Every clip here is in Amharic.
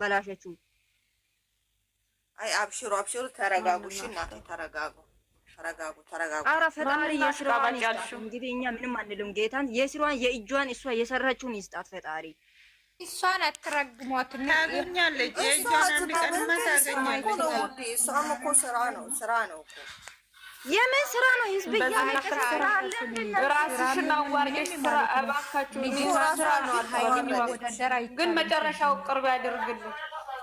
በላሸችው። አይ አብሽሩ አብሽሩ፣ ተረጋጉ። እሺ እናቴ ተረጋጉ፣ ተረጋጉ፣ ተረጋጉ። ኧረ ፈጣሪ የስራዋን ይስጣት። እንግዲህ እኛ ምንም አንልም። ጌታን የስራዋን የእጇን እሷ የሰራችውን ይስጣት ፈጣሪ። እሷን አትረግሟት። ታገኛለች፣ የእጇን አንድ ቀንማ ታገኛለች። እሷም እኮ ስራ ነው፣ ስራ ነው እኮ። የምን ስራ ነው? ህዝብ እያለቀ ስራ አለ። ራስሽን አዋርደሽ ስራ እባካችሁ። ስራ ነው አልሀይሚን ግን መጨረሻው ቅርብ ያደርግልን፣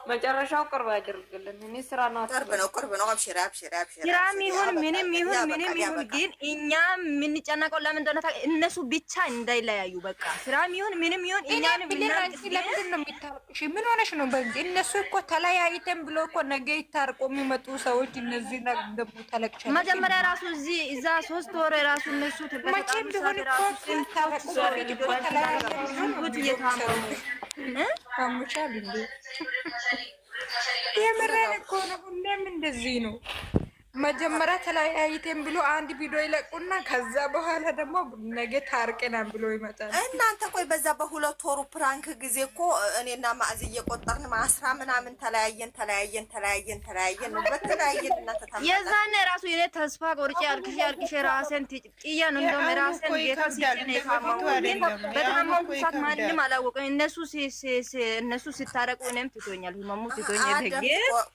መጨረሻው ቅርብ ያደርግልን። እኔ ስራ ነው ቅርብ ነው፣ ቅርብ ነው። አብሽሪ አብሽሪ አብሽሪ። ስራም ይሁን ምንም ይሁን ምንም ይሁን ግን እኛ የምንጨነቀው ለምን እንደሆነ እነሱ ብቻ እንዳይለያዩ በቃ። ስራም ይሁን ምንም ይሁን እኛን ለምንድን ነው የሚታረቁሽ? ምን ሆነሽ ነው? በዚህ እነሱ እኮ ተለያይተን ብሎ እኮ ነገ ይታርቁ የሚመጡ ሰዎች እነዚህ ነገቡ ተለቅሻ መጀመሪያ ራሱ እዚህ እዛ 3 ወር ራሱ እነሱ መቼም ቢሆን እኮ ታረቁ በፊት እኮ ተለያይተን እየታመሙ ታሙሻል እንዴ? የምሬን እኮ ነው። ሁሌም እንደዚህ ነው። መጀመሪያ ተለያይተን ብሎ አንድ ቪዲዮ ይለቁና ከዛ በኋላ ደግሞ ነገ ታርቀናል ብሎ ይመጣል። እናንተ ቆይ በዛ በ2 ወሩ ፕራንክ ጊዜ እኮ እኔና ማዕዝ እየቆጠርን 10 ምናምን ተለያየን ነው በተለያየን። እናንተ ታማ የዛኔ ራሱ የኔ ተስፋ ቆርጬ አልቅሼ ራሴን ጥዬ ነው እንደውም ራሴን ጌታ ሲጭኔ ካማው በጣም ሰዓት ማንም አላወቀም። እነሱ ሲታረቁ እኔም ትቶኛል፣ ህመሙ ትቶኛል።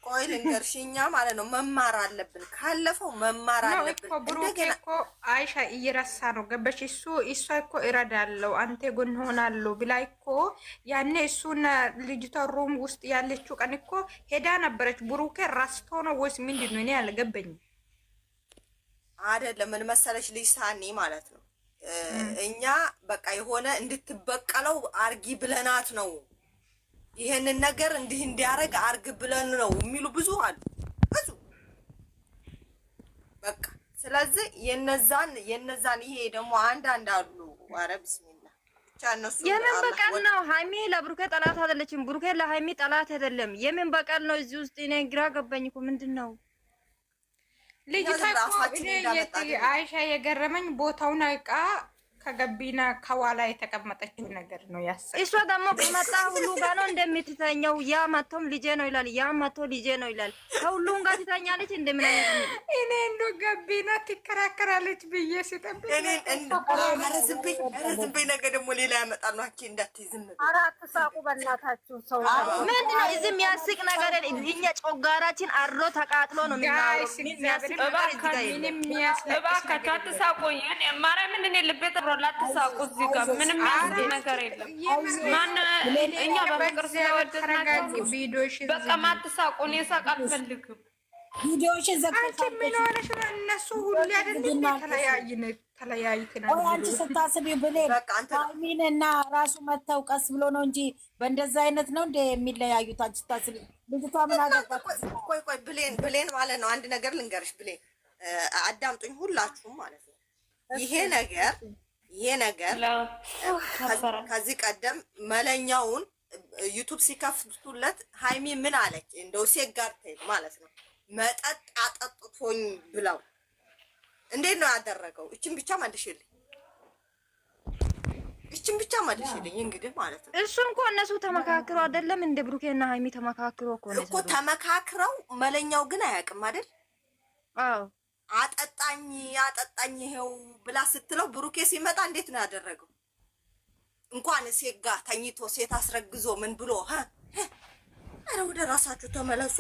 ቆይ ልንገርሽ፣ እኛ ማለት ነው መማር አለብን፣ ካለፈው መማር አለብን። ብሩኬ እኮ አይሻ እየረሳ ነው ገበሽ። እሷ እኮ እረዳለሁ አንተ ጎን ሆናለሁ ብላ እኮ ያኔ እሱና ልጅቷ ሩም ውስጥ ያለችው ቀን እኮ ሄዳ ነበረች። ብሩኬ ረስቶ ነው ወይስ ምንድን ነው? እኔ አልገባኝም። አይደለም ምን መሰለሽ ልጅ ሳኒ ማለት ነው እኛ በቃ የሆነ እንድትበቀለው አርጊ ብለናት ነው ይሄንን ነገር እንዲህ እንዲያረግ አርግ ብለን ነው የሚሉ ብዙ አሉ ብዙ በቃ። ስለዚህ የነዛን ይሄ ደግሞ አንዳንድ አሉ። ኧረ ቢስሚላ ብቻ እነሱ የምን በቀል ነው? ሃይሚ ለብሩኬ ጠላት አይደለችም፣ ብሩኬ ለሃይሚ ጠላት አይደለም። የምን በቀል ነው እዚህ ውስጥ? እኔ ግራ ገባኝ እኮ ምንድን ነው ልጅቷ አይሻ የገረመኝ ቦታውን አይቃ ከገቢና ከኋላ የተቀመጠችው ነገር ነው ያሰ እሷ ደግሞ ከመጣ ሁሉ ጋር ነው እንደምትተኛው። ያ መቶም ልጄ ነው ይላል፣ ያ መቶ ልጄ ነው ይላል። ከሁሉም ጋር ትተኛለች። እንደምን አይነት እኔ እንዶ ገቢና ትከራከራለች ብዬ ሲጠብቅ እኔ እንዶ ረዝብኝ ነገ ደግሞ ሌላ ያመጣሉ። አኪ እንዳትይዝም ኧረ አትሳቁ በእናታችሁ። ሰው ምንድን ነው እዚህ የሚያስቅ ነገር? እኛ ጮጋራችን አሮ ተቃጥሎ ነው የሚናረው። ምን የሚያስቅ ነገር እዚህ ጋር የለም። እባካችሁ አትሳቁ። እኔ ማርያምን እኔ ልቤ ላትሳቁ። እዚህ ጋር ምንም ያስቅ ነገር የለም። ማን እኛ በፍቅር ስለወደድናችሁ በቃ ማትሳቁ። እኔ ሳቅ አልፈልግም። ቪዲዮሽን ዘግተሽ ምን ሆነሽ ነው? እነሱ ሁሉ አይደለም ተለያይተናል። አንቺ ስታስቢ ብሌን ሃይሚን እና ራሱ መተው ቀስ ብሎ ነው እንጂ በእንደዛ አይነት ነው እንደ የሚለያዩት። አንቺ ስታስቢ ልጅቷ ምን አገባች? ቆይ ብሌን ማለት ነው። አንድ ነገር ልንገርሽ ብሌን፣ አዳምጡኝ ሁላችሁም ማለት ነው። ይሄ ነገር ከዚህ ቀደም መለኛውን ዩቱብ ሲከፍቱለት ሃይሚ ምን አለች? እንደው ሴጋር ማለት ነው መጠጥ አጠጥቶኝ ብለው እንዴት ነው ያደረገው? እችን ብቻ መልሽልኝ እንግዲህ ማለት ነው። እሱም እኮ እነሱ ተመካክሮ አይደለም እንደ ብሩኬና ሃይሚ ተመካክሮ እኮ ተመካክረው፣ መለኛው ግን አያውቅም አይደል? አዎ አጠጣኝ ይሄው ብላ ስትለው ብሩኬ ሲመጣ እንዴት ነው ያደረገው? እንኳን ሴት ጋር ተኝቶ ሴት አስረግዞ ምን ብሎ አረ ወደ ራሳችሁ ተመለሱ።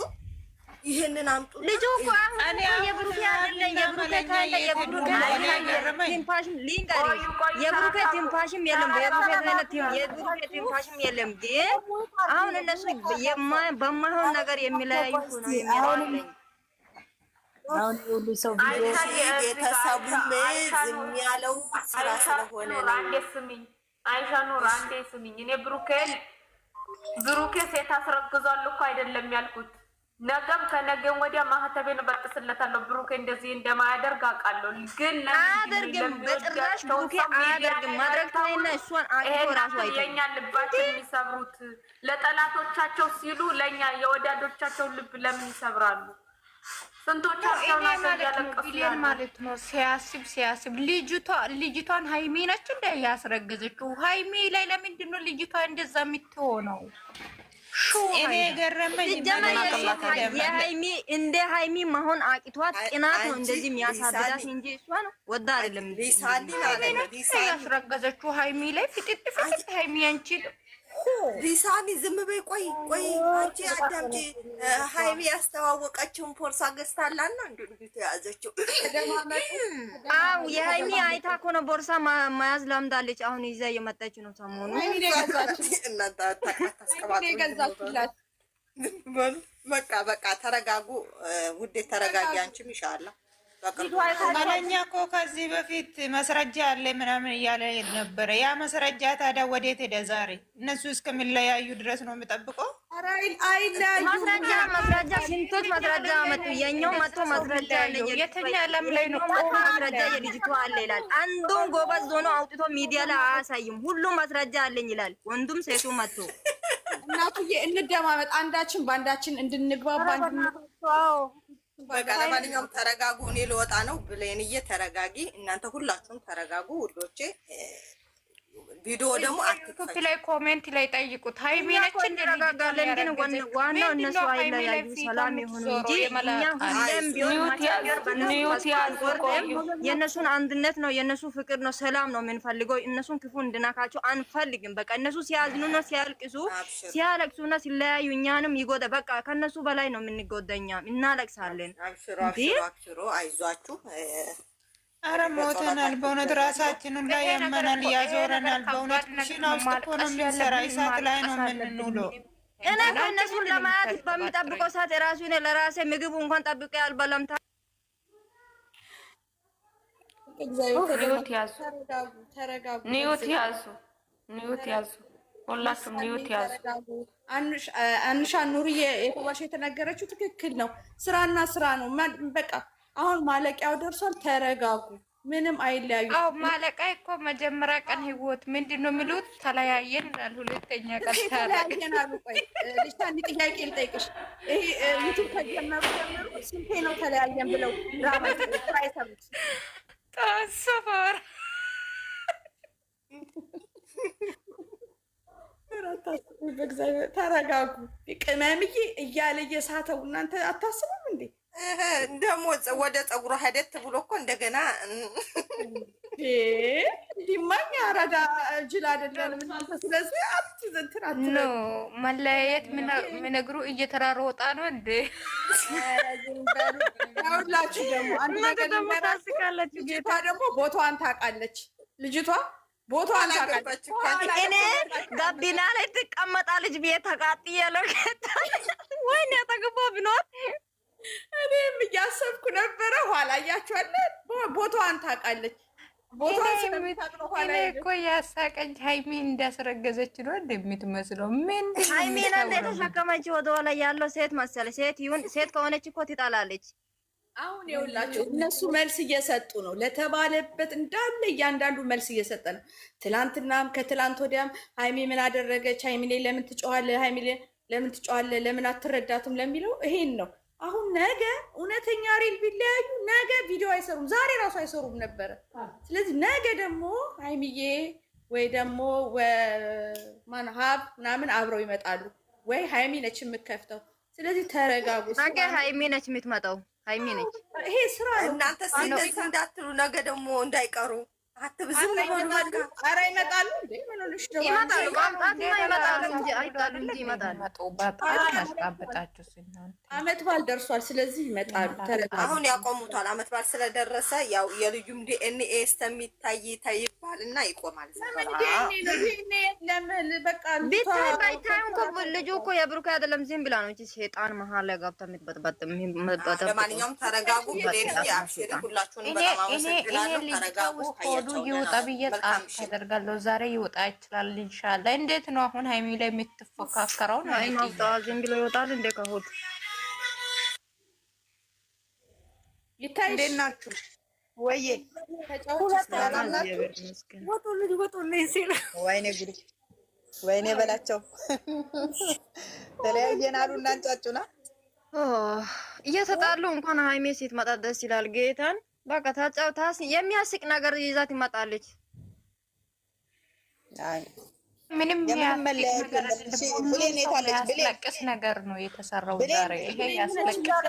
ይሄንን አምጡ። ልጁ እኮ አሁን የብሩኬ አይደለም የብሩኬ ካለ የብሩኬ ቲምፓሽም ሊንጋሪ የብሩኬ ቲምፓሽም የለም የብሩኬ ቲምፓሽም የለም። ግን አሁን እነሱ በማይሆን ነገር የሚለያዩ ነው የሚያደርገኝ። አሁን ሁሉ ሰው ቤተሰቡ ዝም ያለው ስራ ስለሆነ ነው። አንዴ ስሚኝ አይሻ ኑር፣ አንዴ ስሚኝ። እኔ ብሩኬ ሴት አስረግዟል እኮ አይደለም ያልኩት። ነገም ከነገም ወዲያ ማህተቤን በጥስለታለሁ። ብሩኬ እንደዚህ እንደማያደርግ አውቃለሁ። ግን አያደርግም፣ በጭራሽ ብሩኬ አያደርግም። ማድረግ ታይና እሷን አቅፎ ራሱ አይተው የኛ ልባችን የሚሰብሩት ለጠላቶቻቸው ሲሉ ለኛ የወዳዶቻቸው ልብ ለምን ይሰብራሉ? ስንቶቻቸው ቢሊየን ማለት ነው። ሲያስብ ልጅቷን ሃይሚ ነች እንደ ያስረገዘችው። ሃይሚ ላይ ለምንድን ነው ልጅቷ እንደዛ የምትሆነው? እኔ ገረመኝ የሃይሚ እንደ ሃይሚ መሆን አቂቷት ቅናት ነው እንደዚህ የሚያሳብዳት እንጂ እሷን ወዳ አይደለም። ያስረገዘችው ሃይሚ ላይ ፍጥጥ ሃይሚ አንቺ ሊሳኒ ዝም በይ። ቆይ አንቺ አዳምጪ። ሃይሚ ያስተዋወቀችውን ፖርሳ ገዝታላና እንዴ ልጅ ያዘችው? አው የሃይሚ አይታ እኮ ነው ቦርሳ መያዝ ለምዳለች። አሁን ይዛ እየመጣች ነው ሰሞኑን። እናንተ በቃ ተረጋጉ ውዴ፣ ተረጋጊ። አንቺም ኢንሻአላህ መለኛ እኮ ከዚህ በፊት መስረጃ አለ ምናምን እያለ ነበረ። ያ መስረጃ ታዲያ ወዴት ሄደ? ዛሬ እነሱ እስከሚለያዩ ድረስ ነው የሚጠብቀው። ማስረጃ ስንቶች ማስረጃ መጡ። የኛው መጥቶ ማስረጃ የትኛ ዓለም ላይ ነው ማስረጃ የልጅቷ አለ ይላል። አንዱን ጎበዝ ሆኖ አውጥቶ ሚዲያ ላይ አያሳይም። ሁሉም ማስረጃ አለኝ ይላል። ወንዱም ሴቱ መጥቶ እናቱዬ እንደማመጥ አንዳችን በአንዳችን እንድንግባባ በቃ ለማንኛውም ተረጋጉ። እኔ ልወጣ ነው። ብሌንዬ ተረጋጊ። እናንተ ሁላችሁም ተረጋጉ ውዶቼ። ቪዲዮ ደግሞ አትክፈቱ ላይ ኮሜንት ላይ ጠይቁት። ሃይሚ ነች እንደረጋጋለን። ግን ዋናው እነሱ አይለያዩ ሰላም ይሁኑ እንጂ እኛ ሁሌም ቢሆን የእነሱን አንድነት ነው የእነሱ ፍቅር ነው ሰላም ነው የምንፈልገው። እነሱን ክፉ እንድናካቸው አንፈልግም። በቃ እነሱ ሲያዝኑና ሲያለቅሱና ሲለያዩ እኛንም ይጎዳ። በቃ ከእነሱ በላይ ነው የምንጎዳኛ። እናለቅሳለን። አብሽሮ አይዟችሁ። አረ ሞተናል በእውነት ራሳችንን ላይ ያመናል፣ ያዞረናል በእውነት ኩሽና ውስጥ እኮ ነው የምንሰራ፣ እሳት ላይ ነው የምንውለው። እኔ እነሱን ለማየት በሚጠብቀው ሰዓት የራሱ ለራሴ ምግቡ እንኳን ጠብቄ አልበላም። ኒውት ያዙ ሁላችሁም ኒውት ያዙ። አንሻ ኑርዬ የተባሽ የተናገረችው ትክክል ነው። ስራና ስራ ነው በቃ። አሁን ማለቂያው ደርሷል። ተረጋጉ። ምንም አይለያዩ። አዎ ማለቂያ እኮ መጀመሪያ ቀን ህይወት ምንድን ነው የሚሉት? ተለያየን ይላል። ሁለተኛ ቀን ተለያየን አሉ። ቆይ ልጅ አንድ ጥያቄ ልጠይቅሽ። ይሄ ዩቲዩብ ከጀመሩ ስንቴ ነው ተለያየን ብለው ድራማ አይሰሩት? ታሰፈር ተረጋጉ። ቅመምዬ እያለ እየሳተው እናንተ አታስቡም እንዴ? ደግሞ ወደ ፀጉሯ ሄደት ብሎ እኮ እንደገና እንዲማኝ አራዳ ጅል አይደለም እናንተ። ስለዚህ አትዘንትን አትነ መለያየት ምነግሩ እየተራሮጣ ነው እንዴ? ያውላችሁ ደግሞ አንድ ነገር ታስቃለች። ልጅቷ ደግሞ ቦታዋን ታውቃለች። ልጅቷ ቦታዋን ታውቃለች። እኔ ጋቢና ላይ ትቀመጣለች። ቤት ተቃጥያለሁ። ወይኔ ተገባ ቢኖር እኔም እያሰብኩ ነበረ። ኋላ እያችኋለ ቦታዋን ታውቃለች። ቦታዋን ስለሚታውቀው ኋላ እኮ ያሳቀኝ ሃይሚ እንዳስረገዘች ነው እንደምትመስለው። ምን ሃይሚና እንደተሸከመች ወደኋላ ያለው ሴት መሰለች። ሴት ከሆነች እኮ ትጣላለች። አሁን ይኸውላችሁ እነሱ መልስ እየሰጡ ነው ለተባለበት እንዳለ እያንዳንዱ መልስ እየሰጠ ነው። ትላንትናም ከትላንት ወዲያም ሃይሚ ምን አደረገች? ሃይሚ ላይ ለምን ትጮኻለህ? ሃይሚ ላይ ለምን ትጮኻለህ? ለምን አትረዳትም? ለሚለው ይሄን ነው። አሁን ነገ እውነተኛ ሪል ቢለያዩ ነገ ቪዲዮ አይሰሩም። ዛሬ ራሱ አይሰሩም ነበረ። ስለዚህ ነገ ደግሞ ሃይሚዬ ወይ ደግሞ ማንሃብ ምናምን አብረው ይመጣሉ። ወይ ሃይሚ ነች የምከፍተው። ስለዚህ ተረጋጉ። ነገ ሃይሚ ነች የምትመጣው። ሃይሚ ነች። ይሄ ስራ እናንተ እንደዚህ እንዳትሉ ነገ ደግሞ እንዳይቀሩ አትብዝም ነው። ኧረ ይመጣሉ እንዴ? ምን ሆነሽ ነው? ይመጣሉ። ማምጣትና ይመጣሉ እንጂ አይጣሉ እንጂ ይመጣሉ። አመት በዓል ደርሷል። ስለዚህ ይመጣሉ። አሁን ያቆሙታል። አመት በዓል ስለደረሰ ያው የልጁም ዲኤንኤ እስከሚታይ ይባልና ይቆማል። በቃ ልጁ እኮ የብሩክ አይደለም። ዝም ብላ ነው እንጂ ሸይጣን መሀል ላይ ገብታ የምትበጥበጥ። ለማንኛውም ተረጋጉ። ሁላችሁንም በጣም አመሰግናለሁ። ተረጋጉ። ይወጣ ብዬ ጣፍ ተደርጋለሁ። ዛሬ ይወጣ ይችላል ኢንሻአላህ። እንዴት ነው አሁን ሃይሚ ላይ የምትፎካከረው ነው? ዝም ብሎ ይወጣል እንደ ከሆድ ይታይ። እንዴት ናችሁ? ወይዬ ወጡልኝ ሲሉ ወይኔ ጉድ ወይኔ በላቸው። ተለያየን አሉ እና አንጫጩና እየተጣሉ እንኳን ሃይሜ ሴት መጣ ደስ ይላል። ጌታን በቃ ታጫውታስ የሚያስቅ ነገር ይዛት ትመጣለች። ምንም ያስለቅስ ነገር ነው የተሰራው ዛሬ። ይሄ ያስለቅሳል።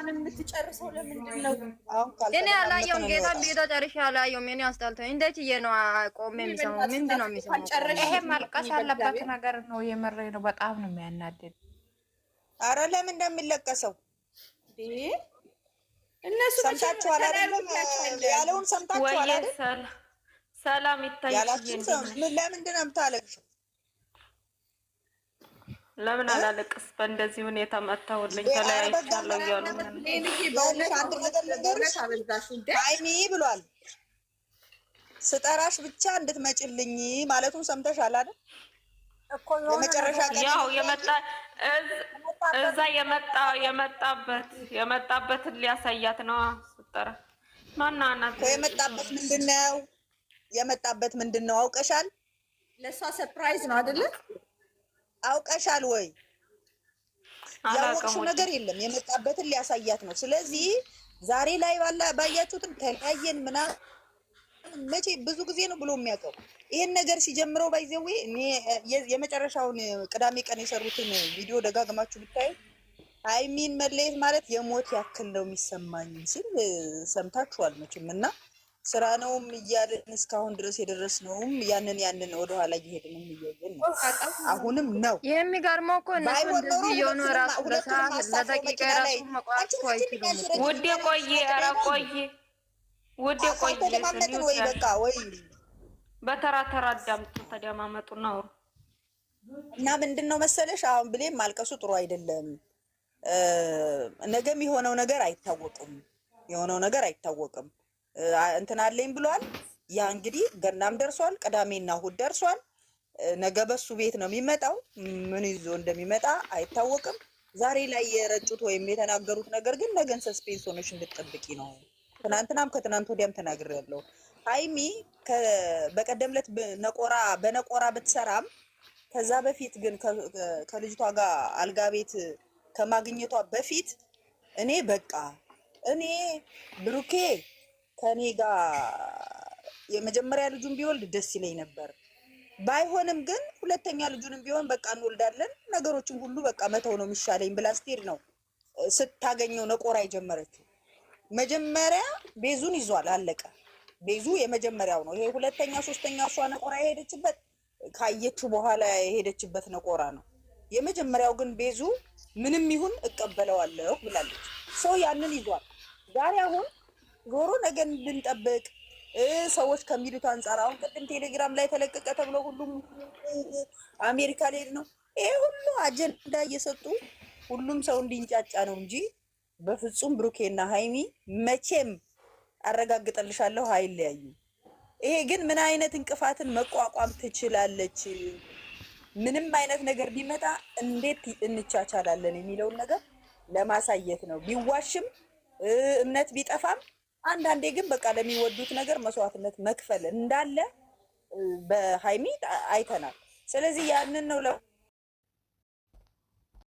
የምትጨርሰው ለምንድን ነው? እኔ አላየሁም። ጌታ ቤቷ ጨርሼ አላየሁም። እኔ አስጠልቶኝ እንዴት ነው ቆሜ የሚሰማው? ምንድን ነው የሚሰማው? ይሄ ማልቀስ ያለበት ነገር ነው። የምሬ ነው። በጣም ነው የሚያናድድ። አረ ለምን እንደሚለቀሰው እነሱ ሰምታችኋል አይደል? ያለውን ሰምታችኋል አይደል? ሰላም ይታያል። ለምንድን ነው የምታለቅሽው? ለምን አላለቅስ? በእንደዚህ ሁኔታ መታወልኝ ተለያይቻለሁ እያሉ አንድ ነገር ልንገርሽ፣ ሃይሚ ብሏል ስጠራሽ ብቻ እንድትመጭልኝ ማለቱን ሰምተሻል አይደል? የመጨረሻ ቀን ያው እዛ የመጣበትን ሊያሳያት ነው። ስጠራ ማናናት የመጣበት ምንድን ነው አውቀሻል? ለእሷ ሰርፕራይዝ ነው አይደለ? አውቀሻል ወይ? ያወቅሽው ነገር የለም። የመጣበትን ሊያሳያት ነው። ስለዚህ ዛሬ ላይ ባያችሁትን ተለያየን ምናምን መቼ ብዙ ጊዜ ነው ብሎ የሚያውቀው ይሄን ነገር ሲጀምረው ባይዘው እኔ የመጨረሻውን ቅዳሜ ቀን የሰሩትን ቪዲዮ ደጋግማችሁ ብታዩ ሃይሚን መለየት ማለት የሞት ያክል ነው የሚሰማኝ ሲል ሰምታችኋል መቼም። እና ስራ ነውም እያልን እስካሁን ድረስ የደረስነውም ያንን ወደኋላ እየሄድንም እያየን ነው። አሁንም ነው የሚገርመው እኮ እነሱ እንደዚህ የሆኑ ራሱ ለደቂቃ ራሱ መቋረጥ አይችሉም። ውዴ ቆይ ኧረ ቆይ ውዴ ቆይ ተደማመጥን ወይ በቃ ወይ በተራ ተራ አዳምጡ፣ ተደማመጡ ነው። እና ምንድነው መሰለሽ አሁን ብሌም ማልቀሱ ጥሩ አይደለም። ነገም የሆነው ነገር አይታወቅም። እንትን አለኝ ብሏል። ያ እንግዲህ ገናም ደርሷል፣ ቅዳሜና እሑድ ደርሷል። ነገ በሱ ቤት ነው የሚመጣው። ምን ይዞ እንደሚመጣ አይታወቅም። ዛሬ ላይ የረጩት ወይም የተናገሩት ነገር ግን ነገን ሰስፔንስ ሆነሽ እንድትጠብቂ ነው። ትናንትናም ከትናንት ወዲያም ተናግሬያለሁ። ሃይሚ በቀደም ዕለት በነቆራ ብትሰራም ከዛ በፊት ግን ከልጅቷ ጋር አልጋ ቤት ከማግኘቷ በፊት እኔ ብሩኬ ከኔ ጋር የመጀመሪያ ልጁን ቢወልድ ደስ ይለኝ ነበር። ባይሆንም ግን ሁለተኛ ልጁንም ቢሆን በቃ እንወልዳለን፣ ነገሮችን ሁሉ በቃ መተው ነው የሚሻለኝ ብላ ስትሄድ ነው ስታገኘው ነቆራ የጀመረችው። መጀመሪያ ቤዙን ይዟል፣ አለቀ። ቤዙ የመጀመሪያው ነው። ይሄ ሁለተኛ ሶስተኛ እሷ ነቆራ የሄደችበት ካየችው በኋላ የሄደችበት ነቆራ ነው። የመጀመሪያው ግን ቤዙ ምንም ይሁን እቀበለዋለሁ ብላለች። ሰው ያንን ይዟል። ዛሬ አሁን ዞሮ ነገን እንድንጠብቅ ሰዎች ከሚሉት አንጻር አሁን ቅድም ቴሌግራም ላይ ተለቀቀ ተብሎ ሁሉም አሜሪካ ሊሄድ ነው። ይሄ ሁሉ አጀንዳ እየሰጡ ሁሉም ሰው እንዲንጫጫ ነው እንጂ በፍጹም ብሩኬና ሃይሚ መቼም አረጋግጠልሻለሁ አይለያዩ። ይሄ ግን ምን አይነት እንቅፋትን መቋቋም ትችላለች፣ ምንም አይነት ነገር ቢመጣ እንዴት እንቻቻላለን የሚለውን ነገር ለማሳየት ነው። ቢዋሽም እምነት ቢጠፋም አንዳንዴ ግን በቃ ለሚወዱት ነገር መስዋዕትነት መክፈል እንዳለ በሃይሚ አይተናል። ስለዚህ ያንን ነው